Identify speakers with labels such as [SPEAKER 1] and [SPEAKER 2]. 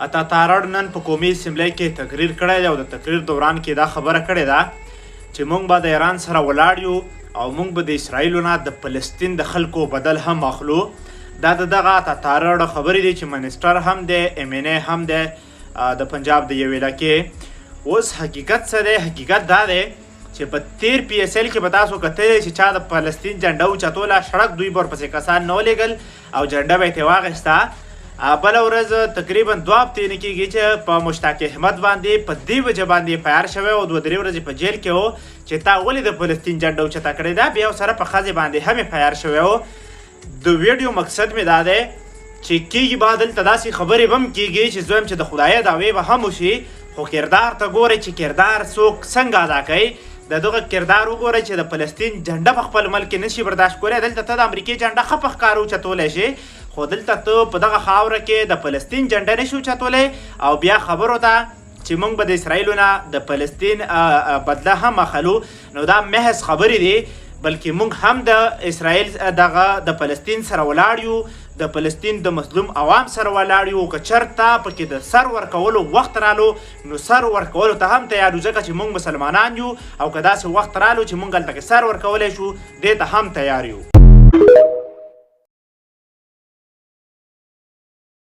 [SPEAKER 1] اتاتارړ نن په قومي اسمبلی کې تقریر کړی دی او د تقریر دوران کې دا خبره کړې ده چې موږ به د ایران سره ولاړ یو او موږ به د اسرائیلو نه د فلسطین د خلکو بدل هم اخلو. دا د دغه اتاتارړ خبرې دي چې منسټر هم دی، ام ان ای هم دی د پنجاب د یوې علاقې. اوس حقیقت څه دی؟ حقیقت دا دی چې په تیر پی اس ایل کې به تاسو کتلی چې چا د فلسطین جنډه اوچتوله، سړک دوی به ورپسې کسان نه ولېږل او جنډه به یې ترې واخیسته. بله ورځ تقریبا 2 هفتې نه کېږي چې په مشتاق احمد باندې په دې وجه باندې فایر شوی او 2-3 ورځې په جیل کې و چې تا ولې د فلسطین جنډه اوچته کړې ده. بیا سره په ښځې باندې هم فایر شوی و. د ویډیو مقصد مې دا دی چې کېږي به دلته داسې خبرې به هم کېږي چې زه چې د خدایه دعوې به هم وشي، خو کردار ته ګورئ چې کردار څوک څنګه ادا کوي. د دغه کردار وګورئ چې د فلسطین جنډه په خپل ملک کې نشي برداشت کولی. دلته ته د امریکې جنډه ښه په ښکاره اوچتولی شي، خو دلته ته په دغه خاوره کې د فلسطین جنډه نشي اوچتولی. او بیا خبرو ته چې موږ به د اسرائیلو نه د فلسطین بدله هم اخلو، نو دا محض خبرې دي. بلکې موږ هم د اسرائیل دغه د فلسطین سره ولاړ یو، د فلسطین د مظلوم عوام سره ولاړ یو. که چېرته پکې د سر ورکولو وخت رالو نو سر ورکولو ته هم تیار یو، ځکه چې موږ مسلمانان یو. او که داسې وخت رالو چې موږ هلته کې سر ورکولی شو، دې ته هم تیار یو.